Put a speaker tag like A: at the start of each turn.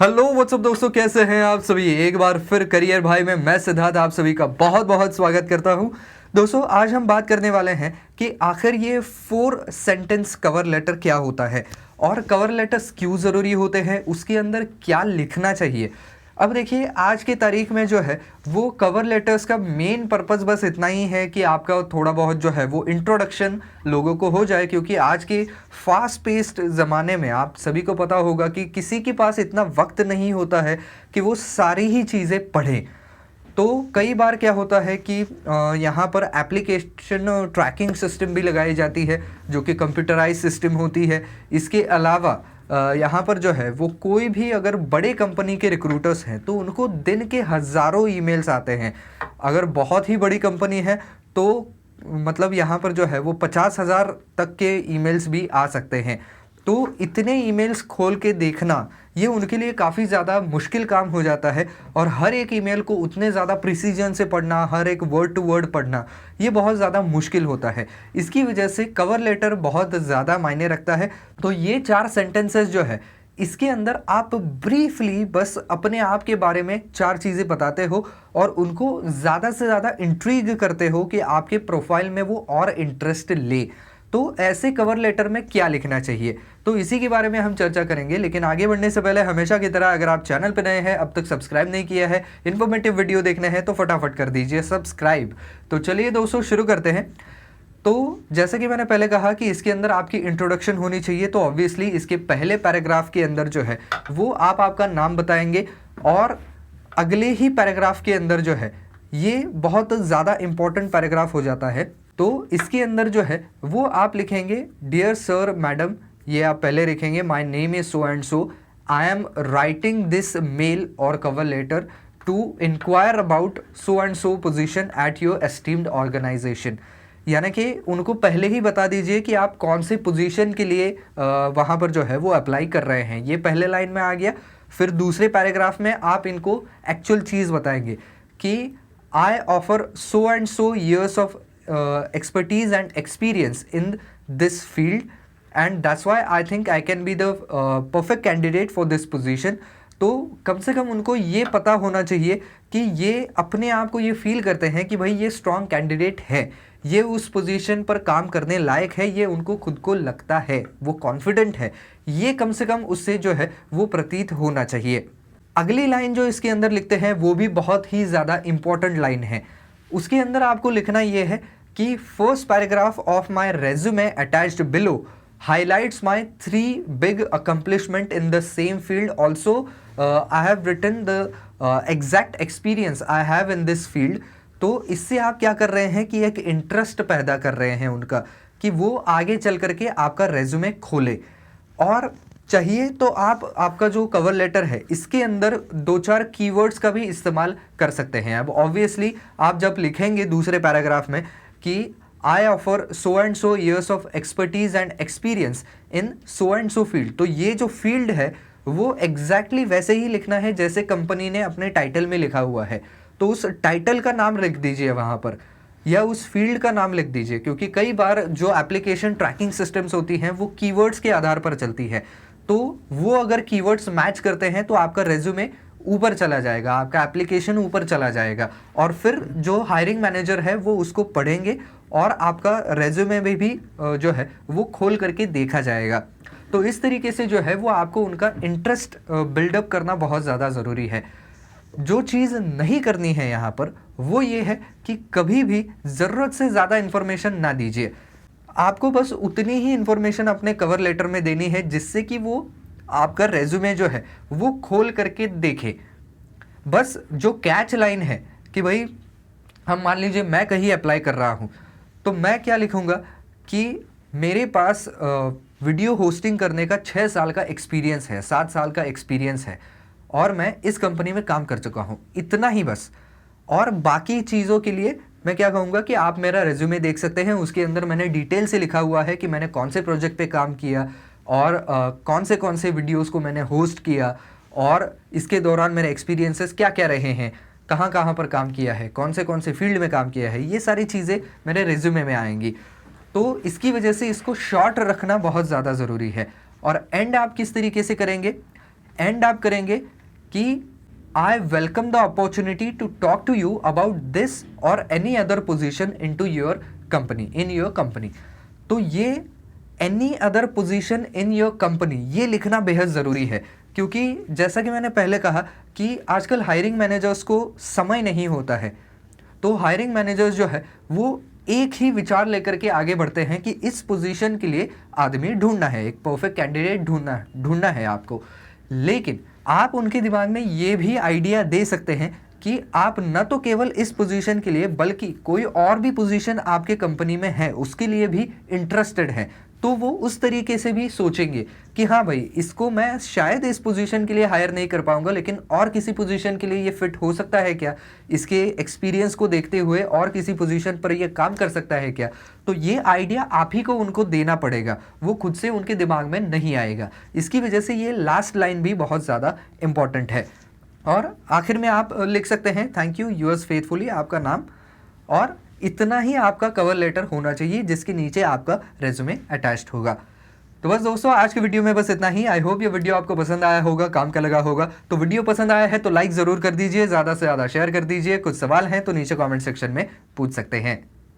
A: Hello what's up दोस्तों, कैसे हैं आप सभी। एक बार फिर करियर भाई में मैं सिद्धार्थ आप सभी का बहुत बहुत स्वागत करता हूं। दोस्तों आज हम बात करने वाले हैं कि आखिर ये 4 सेंटेंस कवर लेटर क्या होता है और कवर लेटर्स क्यों ज़रूरी होते हैं, उसके अंदर क्या लिखना चाहिए। अब देखिए आज की तारीख में जो है वो कवर लेटर्स का मेन पर्पस बस इतना ही है कि आपका थोड़ा बहुत जो है वो इंट्रोडक्शन लोगों को हो जाए, क्योंकि आज के फास्ट पेस्ड ज़माने में आप सभी को पता होगा कि किसी के पास इतना वक्त नहीं होता है कि वो सारी ही चीज़ें पढ़े। तो कई बार क्या होता है कि यहाँ पर एप्लीकेशन ट्रैकिंग सिस्टम भी लगाई जाती है जो कि कंप्यूटराइज सिस्टम होती है। इसके अलावा यहाँ पर जो है वो कोई भी अगर बड़े कंपनी के रिक्रूटर्स हैं तो उनको दिन के हज़ारों ईमेल्स आते हैं। अगर बहुत ही बड़ी कंपनी है तो मतलब यहाँ पर जो है वो 50,000 तक के ईमेल्स भी आ सकते हैं। तो इतने ईमेल्स खोल के देखना ये उनके लिए काफ़ी ज़्यादा मुश्किल काम हो जाता है, और हर एक ईमेल को उतने ज़्यादा प्रिसीजन से पढ़ना, हर एक वर्ड टू वर्ड पढ़ना ये बहुत ज़्यादा मुश्किल होता है। इसकी वजह से कवर लेटर बहुत ज़्यादा मायने रखता है। तो ये 4 सेंटेंसेस जो है इसके अंदर आप ब्रीफली बस अपने आप के बारे में 4 चीज़ें बताते हो और उनको ज़्यादा से ज़्यादा इंट्रीग करते हो कि आपके प्रोफाइल में वो और इंटरेस्ट ले। तो ऐसे कवर लेटर में क्या लिखना चाहिए, तो इसी के बारे में हम चर्चा करेंगे। लेकिन आगे बढ़ने से पहले हमेशा की तरह अगर आप चैनल पर नए हैं, अब तक सब्सक्राइब नहीं किया है, इन्फॉर्मेटिव वीडियो देखने हैं तो फटाफट कर दीजिए सब्सक्राइब। तो चलिए दोस्तों शुरू करते हैं। तो जैसा कि मैंने पहले कहा कि इसके अंदर आपकी इंट्रोडक्शन होनी चाहिए, तो ऑब्वियसली इसके पहले पैराग्राफ के अंदर जो है वो आप आपका नाम बताएंगे, और अगले ही पैराग्राफ के अंदर जो है ये बहुत ज़्यादा इंपॉर्टेंट पैराग्राफ हो जाता है। तो इसके अंदर जो है वो आप लिखेंगे डियर सर मैडम, ये आप पहले लिखेंगे my name is so and so, I am writing this mail or cover letter to inquire about so and so position at your esteemed organisation. यानी कि उनको पहले ही बता दीजिए कि आप कौन से पोजीशन के लिए वहाँ पर जो है वो अप्लाई कर रहे हैं। ये पहले लाइन में आ गया। फिर दूसरे पैराग्राफ में आप इनको एक्चुअल चीज़ बताएंगे कि I offer so and so years of expertise and experience in this field and that's why I think I can be the perfect candidate for this position। तो कम से कम उनको ये पता होना चाहिए कि ये अपने आप को ये फील करते हैं कि भाई ये स्ट्रॉन्ग कैंडिडेट है, ये उस पोजीशन पर काम करने लायक है, ये उनको खुद को लगता है, वो कॉन्फिडेंट है, ये कम से कम उससे जो है वो प्रतीत होना चाहिए। अगली लाइन जो इसके अंदर लिखते हैं वो भी बहुत ही ज़्यादा इंपॉर्टेंट लाइन है। उसके अंदर आपको लिखना ये है कि first paragraph of my resume attached below highlights my 3 big accomplishment in the same field, also I have written the exact experience I have in this field. तो इससे आप क्या कर रहे हैं कि एक इंटरेस्ट पैदा कर रहे हैं उनका, कि वो आगे चल करके आपका रेज्यूमे खोले। और चाहिए तो आप आपका जो कवर लेटर है इसके अंदर 2-4 कीवर्ड्स का भी इस्तेमाल कर सकते हैं। अब ऑब्वियसली आप जब लिखेंगे दूसरे पैराग्राफ में कि I offer so and so years of expertise and experience in so and so field, तो ये जो फील्ड है वो एग्जैक्टली वैसे ही लिखना है जैसे कंपनी ने अपने टाइटल में लिखा हुआ है। तो उस टाइटल का नाम लिख दीजिए वहाँ पर, या उस फील्ड का नाम लिख दीजिए, क्योंकि कई बार जो एप्लीकेशन ट्रैकिंग सिस्टम्स होती हैं वो कीवर्ड्स के आधार पर चलती है। तो वो अगर कीवर्ड्स मैच करते हैं तो आपका रेज्यूमे ऊपर चला जाएगा, आपका एप्लीकेशन ऊपर चला जाएगा, और फिर जो हायरिंग मैनेजर है वो उसको पढ़ेंगे और आपका रेज्यूमे में भी जो है वो खोल करके देखा जाएगा। तो इस तरीके से जो है वो आपको उनका इंटरेस्ट बिल्डअप करना बहुत ज़्यादा ज़रूरी है। जो चीज़ नहीं करनी है यहाँ पर वो ये है कि कभी भी ज़रूरत से ज़्यादा इन्फॉर्मेशन ना दीजिए। आपको बस उतनी ही इन्फॉर्मेशन अपने कवर लेटर में देनी है जिससे कि वो आपका रेज्यूमे जो है वो खोल करके देखे। बस जो कैच लाइन है कि भाई हम मान लीजिए मैं कहीं अप्लाई कर रहा हूँ, तो मैं क्या लिखूँगा कि मेरे पास वीडियो होस्टिंग करने का 6 साल का एक्सपीरियंस है, 7 साल का एक्सपीरियंस है, और मैं इस कंपनी में काम कर चुका हूँ, इतना ही बस। और बाकी चीज़ों के लिए मैं क्या कहूँगा कि आप मेरा रेज्यूमे देख सकते हैं, उसके अंदर मैंने डिटेल से लिखा हुआ है कि मैंने कौन से प्रोजेक्ट पे काम किया और कौन से वीडियोस को मैंने होस्ट किया, और इसके दौरान मेरे एक्सपीरियंसेस क्या क्या रहे हैं, कहाँ कहाँ पर काम किया है, कौन से फील्ड में काम किया है, ये सारी चीज़ें मेरे रेज्यूमे में आएंगी। तो इसकी वजह से इसको शॉर्ट रखना बहुत ज़्यादा ज़रूरी है। और एंड आप किस तरीके से करेंगे, एंड आप करेंगे कि I welcome the opportunity to talk to you about this or any other position into your company, in your company. तो ये any other position in your company ये लिखना बेहद ज़रूरी है, क्योंकि जैसा कि मैंने पहले कहा कि आजकल हायरिंग मैनेजर्स को समय नहीं होता है। तो हायरिंग मैनेजर्स जो है वो एक ही विचार लेकर के आगे बढ़ते हैं कि इस पोजीशन के लिए आदमी ढूंढना है, एक परफेक्ट कैंडिडेट ढूंढना है आपको। लेकिन आप उनके दिमाग में ये भी आइडिया दे सकते हैं कि आप न तो केवल इस पोजीशन के लिए बल्कि कोई और भी पोजीशन आपके कंपनी में है उसके लिए भी इंटरेस्टेड है। तो वो उस तरीके से भी सोचेंगे कि हाँ भाई, इसको मैं शायद इस पोजीशन के लिए हायर नहीं कर पाऊंगा, लेकिन और किसी पोजीशन के लिए ये फिट हो सकता है क्या, इसके एक्सपीरियंस को देखते हुए और किसी पोजीशन पर ये काम कर सकता है क्या। तो ये आइडिया आप ही को उनको देना पड़ेगा, वो खुद से उनके दिमाग में नहीं आएगा। इसकी वजह से ये लास्ट लाइन भी बहुत ज़्यादा इंपॉर्टेंट है। और आखिर में आप लिख सकते हैं थैंक यू यूअर्स फेथफुली, आपका नाम, और इतना ही आपका कवर लेटर होना चाहिए जिसके नीचे आपका रेज्यूमे अटैच्ड होगा। तो बस दोस्तों, आज की वीडियो में बस इतना ही। आई होप ये वीडियो आपको पसंद आया होगा, काम का लगा होगा। तो वीडियो पसंद आया है तो लाइक ज़रूर कर दीजिए, ज़्यादा से ज़्यादा शेयर कर दीजिए। कुछ सवाल हैं तो नीचे कमेंट सेक्शन में पूछ सकते हैं।